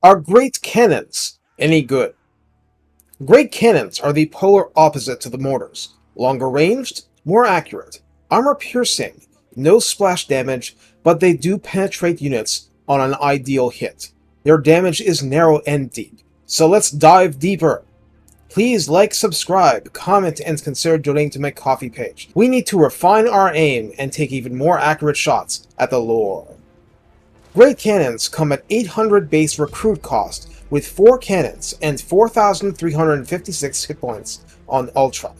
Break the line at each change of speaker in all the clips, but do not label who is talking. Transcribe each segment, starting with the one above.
Are great cannons any good? Great cannons are the polar opposite to the mortars. Longer ranged, more accurate, armor piercing, no splash damage, but they do penetrate units on an ideal hit. Their damage is narrow and deep. So let's dive deeper. Please like, subscribe, comment, and consider donating to my Ko-fi page. We need to refine our aim and take even more accurate shots at the lore. Great cannons come at 800 base recruit cost, with 4 cannons and 4,356 hit points on Ultra.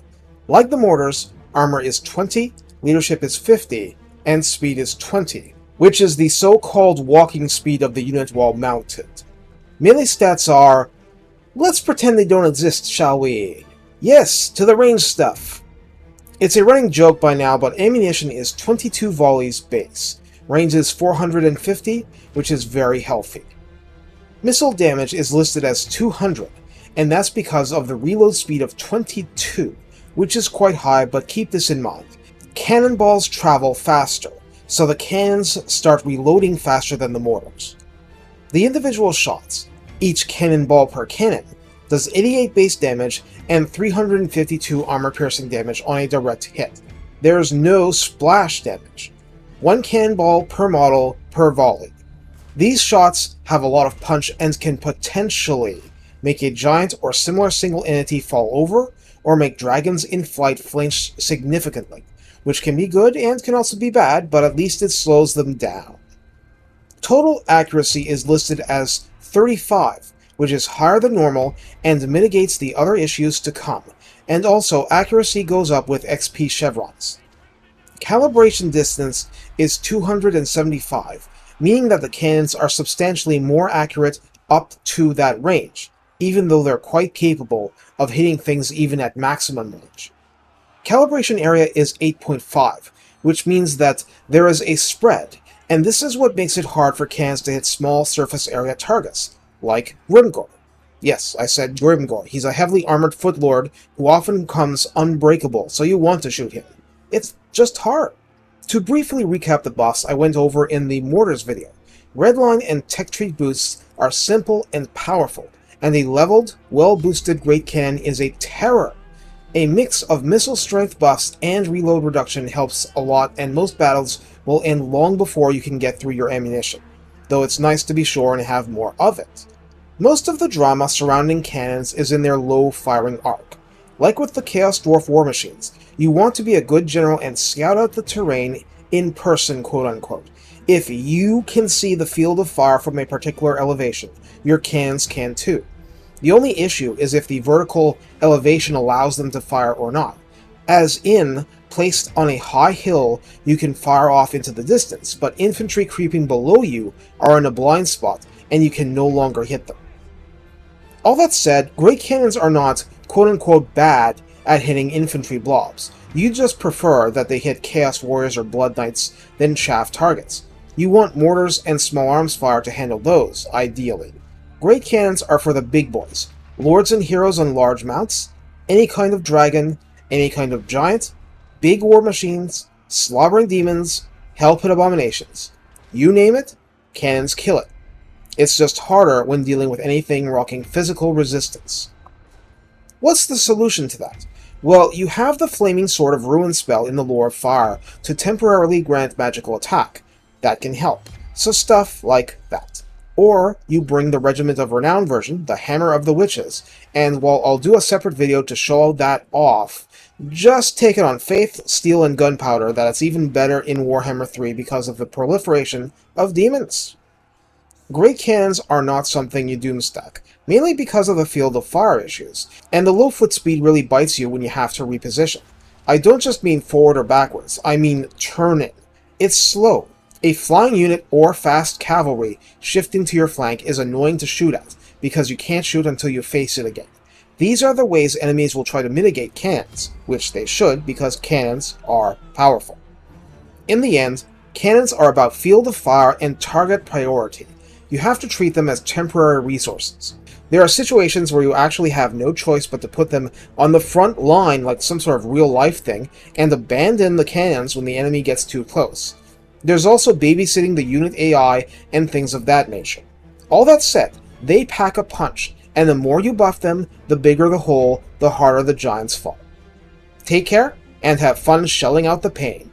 Like the mortars, armor is 20, leadership is 50, and speed is 20, which is the so-called walking speed of the unit while mounted. Melee stats are... let's pretend they don't exist, shall we? Yes, to the range stuff. It's a running joke by now, but ammunition is 22 volleys base. Range is 450, which is very healthy. Missile damage is listed as 200, and that's because of the reload speed of 22, which is quite high, but keep this in mind. Cannonballs travel faster, so the cannons start reloading faster than the mortars. The individual shots, each cannonball per cannon, does 88 base damage and 352 armor-piercing damage on a direct hit. There is no splash damage. 1 cannonball per model per volley. These shots have a lot of punch and can potentially make a giant or similar single entity fall over, or make dragons in flight flinch significantly, which can be good and can also be bad, but at least it slows them down. Total accuracy is listed as 35, which is higher than normal and mitigates the other issues to come, and also accuracy goes up with XP chevrons. Calibration distance is 275, meaning that the cannons are substantially more accurate up to that range, even though they're quite capable of hitting things even at maximum range. Calibration area is 8.5, which means that there is a spread, and this is what makes it hard for cannons to hit small surface area targets, like Grimgor. Yes, I said Grimgor. He's a heavily armored footlord who often comes unbreakable, so you want to shoot him. It's just hard. To briefly recap the buffs I went over in the Mortars video, Redline and Tech Tree boosts are simple and powerful, and a leveled, well-boosted Great Cannon is a terror. A mix of missile strength buffs and reload reduction helps a lot, and most battles will end long before you can get through your ammunition, though it's nice to be sure and have more of it. Most of the drama surrounding cannons is in their low firing arc. Like with the Chaos Dwarf war machines, you want to be a good general and scout out the terrain in person, quote-unquote. If you can see the field of fire from a particular elevation, your cannons can too. The only issue is if the vertical elevation allows them to fire or not. As in, placed on a high hill, you can fire off into the distance, but infantry creeping below you are in a blind spot, and you can no longer hit them. All that said, Great Cannons are not quote-unquote bad at hitting infantry blobs. You just prefer that they hit Chaos Warriors or Blood Knights than chaff targets. You want mortars and small arms fire to handle those, ideally. Great Cannons are for the big boys, lords and heroes on large mounts, any kind of dragon, any kind of giant, big war machines, slobbering demons, hell pit abominations. You name it, cannons kill it. It's just harder when dealing with anything rocking physical resistance. What's the solution to that? Well, you have the Flaming Sword of Ruin spell in the Lore of Fire to temporarily grant magical attack. That can help, so stuff like that. Or you bring the Regiment of Renown version, the Hammer of the Witches, and while I'll do a separate video to show that off, just take it on faith, steel, and gunpowder that it's even better in Warhammer 3 because of the proliferation of demons. Great Cannons are not something you doomstack, mainly because of the field of fire issues, and the low foot speed really bites you when you have to reposition. I don't just mean forward or backwards, I mean turning. It's slow. A flying unit or fast cavalry shifting to your flank is annoying to shoot at, because you can't shoot until you face it again. These are the ways enemies will try to mitigate cannons, which they should because cannons are powerful. In the end, cannons are about field of fire and target priority. You have to treat them as temporary resources. There are situations where you actually have no choice but to put them on the front line like some sort of real-life thing, and abandon the cannons when the enemy gets too close. There's also babysitting the unit AI and things of that nature. All that said, They pack a punch, and the more you buff them, the bigger the hole, the harder the giants fall. Take care, and have fun shelling out the pain.